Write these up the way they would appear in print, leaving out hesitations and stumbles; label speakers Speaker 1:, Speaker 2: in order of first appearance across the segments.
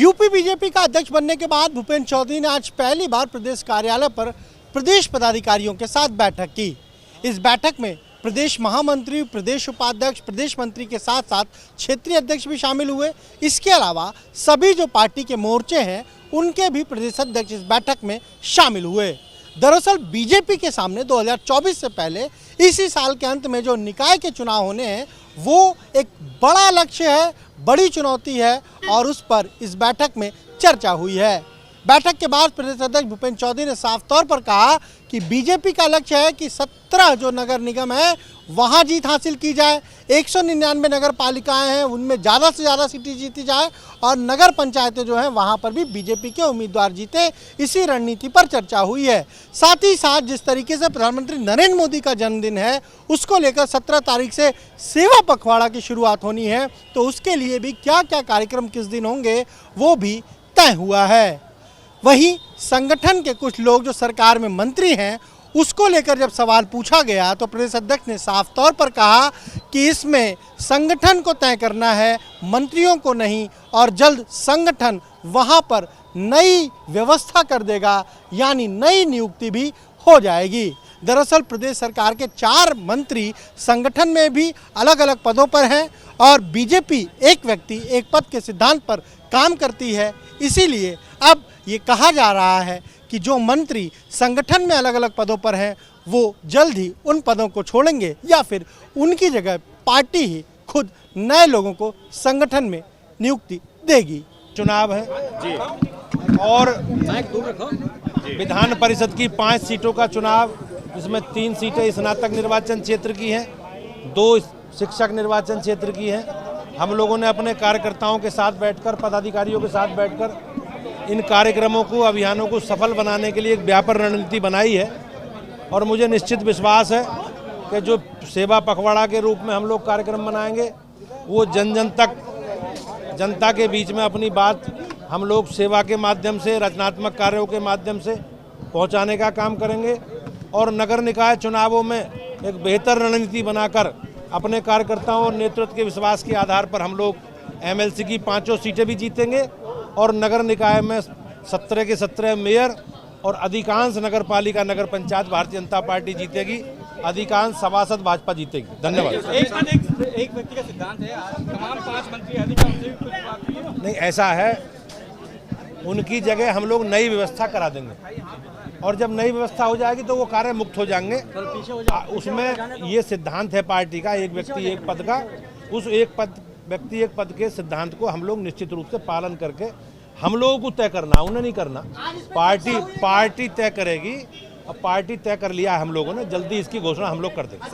Speaker 1: UP BJP का अध्यक्ष बनने के बाद भूपेंद्र चौधरी ने आज पहली बार प्रदेश कार्यालय पर प्रदेश पदाधिकारियों के साथ बैठक की। इस बैठक में प्रदेश महामंत्री, प्रदेश उपाध्यक्ष, प्रदेश मंत्री के साथ साथ क्षेत्रीय अध्यक्ष भी शामिल हुए। इसके अलावा सभी जो पार्टी के मोर्चे हैं उनके भी प्रदेश अध्यक्ष इस बैठक में शामिल हुए। दरअसल बीजेपी के सामने 2024 से पहले इसी साल के अंत में जो निकाय के चुनाव होने हैं वो एक बड़ा लक्ष्य है, बड़ी चुनौती है और उस पर इस बैठक में चर्चा हुई है। बैठक के बाद प्रदेश अध्यक्ष भूपेंद्र चौधरी ने साफ तौर पर कहा कि बीजेपी का लक्ष्य है कि 17 जो नगर निगम है वहां जीत हासिल की जाए। 199 नगर पालिकाएं हैं उनमें ज़्यादा से ज़्यादा सीटें जीती जाए और नगर पंचायतें जो हैं वहां पर भी बीजेपी के उम्मीदवार जीते। इसी रणनीति पर चर्चा हुई है। साथ ही साथ जिस तरीके से प्रधानमंत्री नरेंद्र मोदी का जन्मदिन है उसको लेकर 17 तारीख से सेवा पखवाड़ा की शुरुआत होनी है, तो उसके लिए भी क्या क्या कार्यक्रम किस दिन होंगे वो भी तय हुआ है। वहीं संगठन के कुछ लोग जो सरकार में मंत्री हैं उसको लेकर जब सवाल पूछा गया तो प्रदेश अध्यक्ष ने साफ तौर पर कहा कि इसमें संगठन को तय करना है, मंत्रियों को नहीं, और जल्द संगठन वहां पर नई व्यवस्था कर देगा, यानी नई नियुक्ति भी हो जाएगी। दरअसल प्रदेश सरकार के 4 मंत्री संगठन में भी अलग अलग पदों पर हैं और बीजेपी एक व्यक्ति एक पद के सिद्धांत पर काम करती है। इसीलिए अब ये कहा जा रहा है कि जो मंत्री संगठन में अलग अलग पदों पर हैं वो जल्द ही उन पदों को छोड़ेंगे या फिर उनकी जगह पार्टी ही खुद नए लोगों को संगठन में नियुक्ति देगी।
Speaker 2: चुनाव है जी और विधान परिषद की 5 सीटों का चुनाव, जिसमें 3 सीटें स्नातक निर्वाचन क्षेत्र की हैं, 2 शिक्षक निर्वाचन क्षेत्र की हैं। हम लोगों ने अपने कार्यकर्ताओं के साथ बैठकर, पदाधिकारियों के साथ बैठकर इन कार्यक्रमों को, अभियानों को सफल बनाने के लिए एक व्यापक रणनीति बनाई है और मुझे निश्चित विश्वास है कि जो सेवा पखवाड़ा के रूप में हम लोग कार्यक्रम बनाएंगे वो जन जन तक, जनता के बीच में अपनी बात हम लोग सेवा के माध्यम से, रचनात्मक कार्यों के माध्यम से पहुंचाने का काम करेंगे और नगर निकाय चुनावों में एक बेहतर रणनीति बनाकर अपने कार्यकर्ताओं और नेतृत्व के विश्वास के आधार पर हम लोग एमएलसी की 5 सीटें भी जीतेंगे और नगर निकाय में 17 के 17 मेयर और अधिकांश नगर पालिका, नगर पंचायत भारतीय जनता पार्टी जीतेगी, अधिकांश सभासद भाजपा जीतेगी। धन्यवाद।
Speaker 3: एक व्यक्ति का सिद्धांत है, तमाम 5 मंत्री अधिकारी
Speaker 2: नहीं, ऐसा है, उनकी जगह हम लोग नई व्यवस्था करा देंगे और जब नई व्यवस्था हो जाएगी तो वो कार्य मुक्त हो जाएंगे। उसमें ये सिद्धांत है पार्टी का, एक व्यक्ति एक पद का, उस व्यक्ति एक पद के सिद्धांत को हम लोग निश्चित रूप से पालन करके हम लोगों को तय करना, उन्हें नहीं करना, पार्टी तय करेगी। अब पार्टी तय कर लिया है हम लोगों ने, जल्दी इसकी घोषणा हम लोग कर देंगे।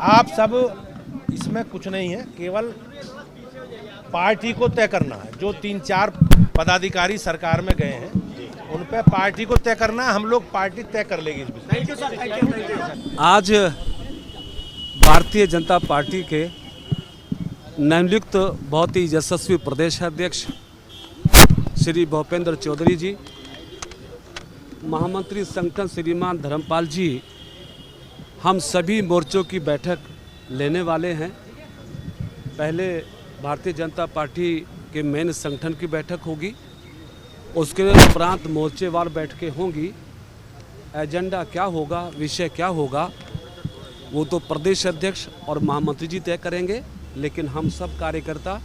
Speaker 2: आप सब, इसमें कुछ नहीं है, केवल पार्टी को तय करना है। जो 3-4 पदाधिकारी सरकार में गए हैं उन पे पार्टी को तय करना है, हम लोग पार्टी तय कर लेगी इस विषय।
Speaker 4: आज भारतीय जनता पार्टी के नवनियुक्त बहुत ही यशस्वी प्रदेश अध्यक्ष श्री भूपेंद्र चौधरी जी, महामंत्री संगठन श्रीमान धर्मपाल जी, हम सभी मोर्चों की बैठक लेने वाले हैं। पहले भारतीय जनता पार्टी के मेन संगठन की बैठक होगी, उसके उपरांत मोर्चेवार बैठकें होंगी। एजेंडा क्या होगा, विषय क्या होगा, वो तो प्रदेश अध्यक्ष और महामंत्री जी तय करेंगे, लेकिन हम सब कार्यकर्ता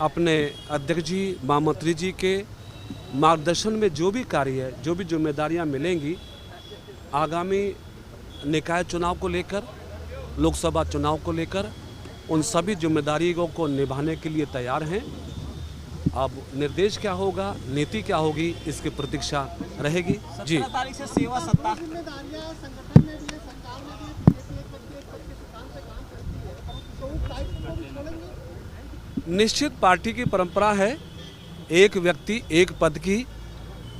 Speaker 4: अपने अध्यक्ष जी, महामंत्री जी के मार्गदर्शन में जो भी कार्य है, जो भी जिम्मेदारियां मिलेंगी, आगामी निकाय चुनाव को लेकर, लोकसभा चुनाव को लेकर, उन सभी जिम्मेदारियों को निभाने के लिए तैयार हैं। अब निर्देश क्या होगा, नीति क्या होगी, इसकी प्रतीक्षा रहेगी। जी,
Speaker 3: तारीख से सेवा सत्ता
Speaker 4: निश्चित पार्टी की परंपरा है, एक व्यक्ति एक पद की,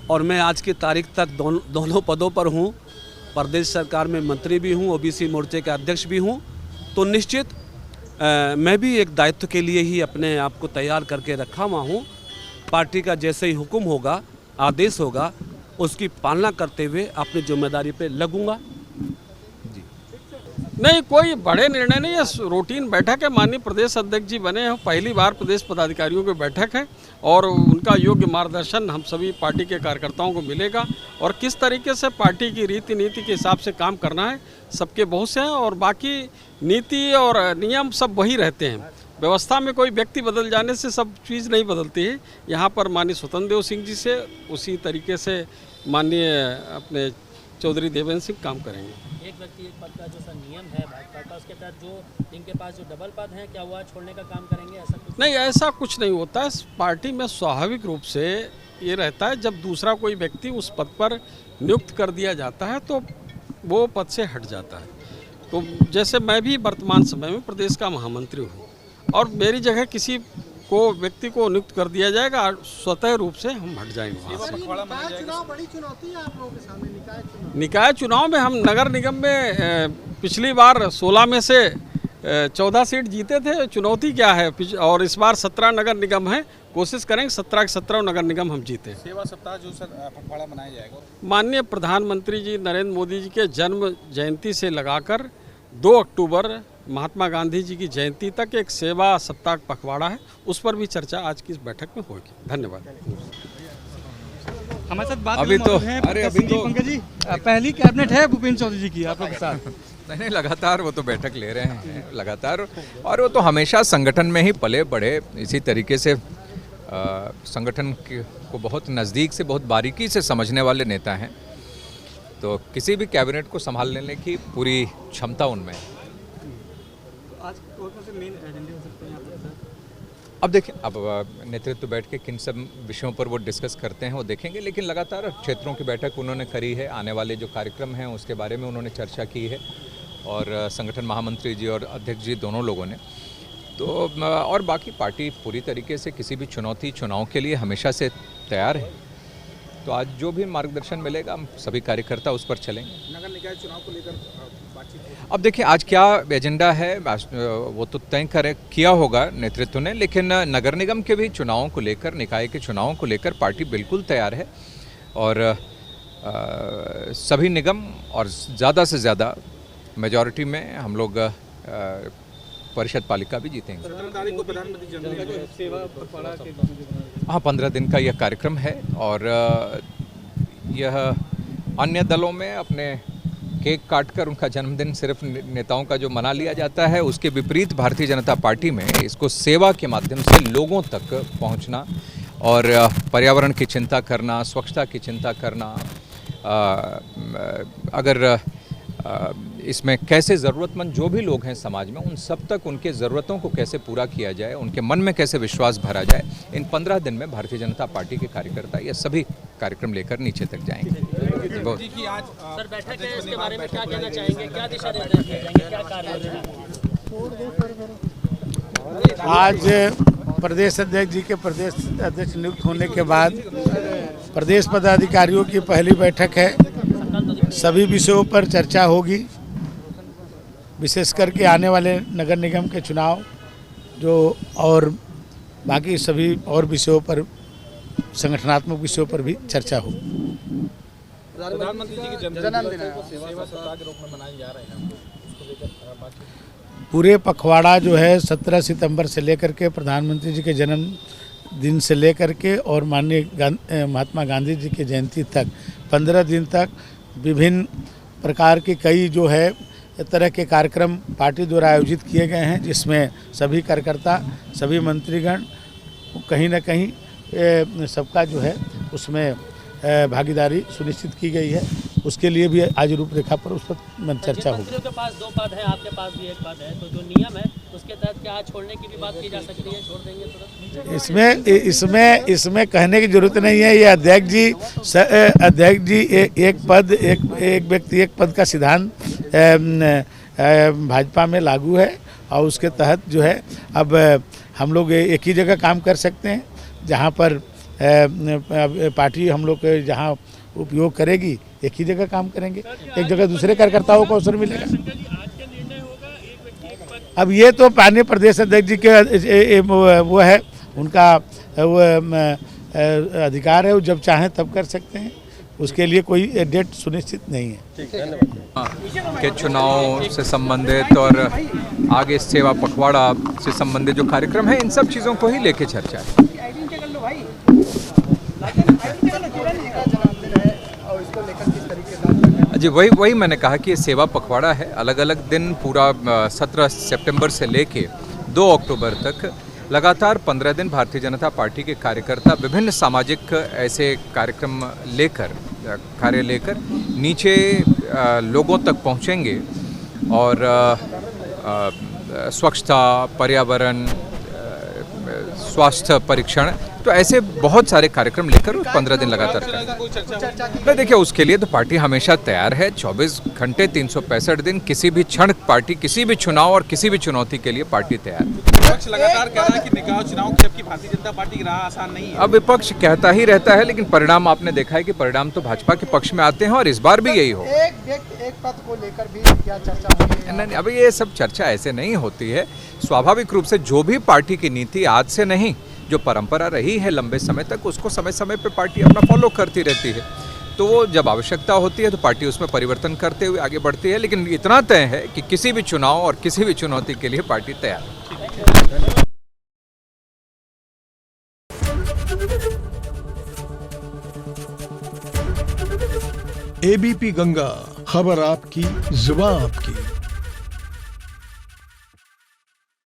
Speaker 4: और मैं आज की तारीख तक दोनों पदों पर हूँ। प्रदेश सरकार में मंत्री भी हूँ, ओबीसी मोर्चे का अध्यक्ष भी हूँ, तो निश्चित मैं भी एक दायित्व के लिए ही अपने आप को तैयार करके रखा हुआ हूँ। पार्टी का जैसे ही हुक्म होगा, आदेश होगा, उसकी पालना करते हुए अपनी जिम्मेदारी पे लगूंगा। जी।
Speaker 5: नहीं, कोई बड़े निर्णय नहीं है, रूटीन बैठक है। माननीय प्रदेश अध्यक्ष जी बने हैं, पहली बार प्रदेश पदाधिकारियों की बैठक है और उनका योग्य मार्गदर्शन हम सभी पार्टी के कार्यकर्ताओं को मिलेगा और किस तरीके से पार्टी की रीति नीति के हिसाब से काम करना है सबके बहुत से हैं और बाकी नीति और नियम सब वही रहते हैं। व्यवस्था में कोई व्यक्ति बदल जाने से सब चीज़ नहीं बदलती है। यहाँ पर माननीय स्वतंत्र देव सिंह जी से उसी तरीके से माननीय अपने चौधरी देवेंद्र सिंह काम करेंगे।
Speaker 6: एक व्यक्ति एक पद का जो सर नियम है भाजपा का, उसके तहत जो इनके पास जो डबल पद है, क्या हुआ छोड़ने का काम करेंगे? ऐसा कुछ
Speaker 5: नहीं, ऐसा कुछ नहीं होता है। पार्टी में स्वाभाविक रूप से ये रहता है, जब दूसरा कोई व्यक्ति उस पद पर नियुक्त कर दिया जाता है तो वो पद से हट जाता है। तो जैसे मैं भी वर्तमान समय में प्रदेश का महामंत्री हूँ और मेरी जगह किसी को व्यक्ति को नियुक्त कर दिया जाएगा, स्वतः रूप से हम हट जाएंगे वहाँ से।
Speaker 1: चुनाव बड़ी चुनौती है आप लोगों के सामने, निकाय चुनाव।
Speaker 5: निकाय चुनाव में हम नगर निगम में पिछली बार 16 में से 14 सीट जीते थे। चुनौती क्या है? और इस बार 17 नगर निगम है, कोशिश करेंगे 17 के 17 नगर निगम हम जीते।
Speaker 3: सेवा सप्ताह जो सर पखवाड़ा मनाया जाएगा,
Speaker 5: माननीय प्रधानमंत्री जी नरेंद्र मोदी जी के जन्म जयंती से लगाकर 2 अक्टूबर महात्मा गांधी जी की जयंती तक एक सेवा सप्ताह पखवाड़ा है, उस पर भी चर्चा आज की इस बैठक में होगी। धन्यवाद।
Speaker 3: हमारे साथ बात
Speaker 7: अभी तो
Speaker 3: पंकज जी, पहली कैबिनेट है भूपेंद्र चौधरी जी की आप लोग के साथ।
Speaker 7: नहीं, लगातार वो तो बैठक ले रहे हैं लगातार, और वो तो हमेशा संगठन में ही पले बढ़े, इसी तरीके से संगठन को बहुत नज़दीक से बहुत बारीकी से समझने वाले नेता हैं। तो किसी भी कैबिनेट को संभाल लेने की पूरी क्षमता उनमें है।
Speaker 3: आज कौन से मेन एजेंडे हो सकते हैं यहाँ पर सर?
Speaker 7: अब देखें, अब नेतृत्व बैठ के किन सब विषयों पर वो डिस्कस करते हैं वो देखेंगे, लेकिन लगातार क्षेत्रों की बैठक उन्होंने करी है। आने वाले जो कार्यक्रम हैं उसके बारे में उन्होंने चर्चा की है और संगठन महामंत्री जी और अध्यक्ष जी दोनों लोगों ने तो, और बाकी पार्टी पूरी तरीके से किसी भी चुनाव के लिए हमेशा से तैयार है। तो आज जो भी मार्गदर्शन मिलेगा हम सभी कार्यकर्ता उस पर चलेंगे।
Speaker 3: नगर निकाय चुनाव को लेकर बातचीत,
Speaker 7: अब देखिए आज क्या एजेंडा है वो तो तय किया होगा नेतृत्व ने, लेकिन नगर निगम के भी चुनावों को लेकर, निकाय के चुनावों को लेकर पार्टी बिल्कुल तैयार है और सभी निगम और ज़्यादा से ज़्यादा मेजॉरिटी में हम लोग परिषद पालिका भी जीतेंगे। हाँ, 15 दिन का यह कार्यक्रम है और यह अन्य दलों में अपने केक काटकर उनका जन्मदिन सिर्फ नेताओं का जो मना लिया जाता है, उसके विपरीत भारतीय जनता पार्टी में इसको सेवा के माध्यम से लोगों तक पहुंचना और पर्यावरण की चिंता करना, स्वच्छता की चिंता करना, अगर इसमें कैसे ज़रूरतमंद जो भी लोग हैं समाज में उन सब तक उनके ज़रूरतों को कैसे पूरा किया जाए, उनके मन में कैसे विश्वास भरा जाए, इन 15 दिन में भारतीय जनता पार्टी के कार्यकर्ता ये सभी कार्यक्रम लेकर नीचे तक जाएंगे।
Speaker 6: सर बैठक है, इसके बारे में क्या कहना चाहेंगे? क्या दिशा निर्देश दिए जाएंगे? क्या कार्य?
Speaker 8: आज प्रदेश अध्यक्ष जी के प्रदेश अध्यक्ष नियुक्त होने के बाद प्रदेश पदाधिकारियों की पहली बैठक है। सभी विषयों पर चर्चा होगी, विशेष करके आने वाले नगर निगम के चुनाव जो और बाकी सभी और विषयों पर, संगठनात्मक विषयों पर भी चर्चा होगी।
Speaker 3: प्रधानमंत्री जी की जन्मदिन है, सेवा सप्ताह के रूप में मनाए जा रहे हैं, उसको लेकर बातचीत।
Speaker 8: पूरे पखवाड़ा जो है 17 सितंबर से लेकर के प्रधानमंत्री जी के जन्म दिन से लेकर के और माननीय महात्मा गांधी जी की जयंती तक 15 दिन तक विभिन्न प्रकार के कई जो है तरह के कार्यक्रम पार्टी द्वारा आयोजित किए गए हैं, जिसमें सभी कार्यकर्ता, सभी मंत्रीगण कहीं न कहीं सबका जो है उसमें भागीदारी सुनिश्चित की गई है। उसके लिए भी आज रूपरेखा पर उस पर चर्चा होगी।
Speaker 6: मंत्रियों के पास 2 पद है, आपके पास भी 1 पद है, तो जो नियम है उसके तहत क्या छोड़ने की भी बात की जा सकती है? छोड़ देंगे तुरंत?
Speaker 8: इसमें कहने की जरूरत नहीं है। ये अध्यक्ष जी एक व्यक्ति एक पद का सिद्धांत भाजपा में लागू है और उसके तहत जो है अब हम लोग एक ही जगह काम कर सकते हैं, जहाँ पर पार्टी हम लोग जहाँ उपयोग करेगी एक ही जगह काम करेंगे, एक जगह दूसरे कार्यकर्ताओं को अवसर मिलेगा। अब ये तो माननीय प्रदेश अध्यक्ष जी के वो है, उनका वो अधिकार है, वो जब चाहें तब कर सकते हैं। उसके लिए कोई डेट सुनिश्चित नहीं है।
Speaker 7: के चुनाव से संबंधित और आगे सेवा पखवाड़ा से संबंधित जो कार्यक्रम है, इन सब चीज़ों को ही लेके चर्चा है। जी वही मैंने कहा कि ये सेवा पखवाड़ा है, अलग अलग दिन पूरा 17 सितंबर से लेके 2 अक्टूबर तक लगातार 15 दिन भारतीय जनता पार्टी के कार्यकर्ता विभिन्न सामाजिक ऐसे कार्यक्रम कार्य लेकर नीचे लोगों तक पहुंचेंगे और स्वच्छता, पर्यावरण, स्वास्थ्य परीक्षण, तो ऐसे बहुत सारे कार्यक्रम लेकर 15 दिन लगातार करेंगे। देखिए उसके लिए तो पार्टी हमेशा तैयार है, 24 घंटे 365 दिन, किसी भी क्षण पार्टी किसी भी चुनाव और किसी भी चुनौती के लिए पार्टी तैयार है।
Speaker 3: विपक्ष लगातार कह रहा है कि निकाय चुनाव जबकि भारतीय जनता पार्टी की राह आसान नहीं है।
Speaker 7: अब विपक्ष कहता ही रहता है, लेकिन परिणाम आपने देखा है कि परिणाम तो भाजपा के पक्ष में आते हैं और इस बार भी यही हो।
Speaker 1: एक पद को लेकर भी क्या चर्चा हुई?
Speaker 7: नहीं, अभी ये सब चर्चा ऐसे नहीं होती है। स्वाभाविक रूप से जो भी पार्टी की नीति आज से नहीं, जो परंपरा रही है लंबे समय तक, उसको समय समय पे पार्टी अपना फॉलो करती रहती है। तो वो जब आवश्यकता होती है तो पार्टी उसमें परिवर्तन करते हुए आगे बढ़ती है, लेकिन इतना तय है कि किसी भी चुनाव और किसी भी चुनौती के लिए पार्टी तैयार है।
Speaker 9: एबीपी गंगा, खबर आपकी, जुबान आपकी।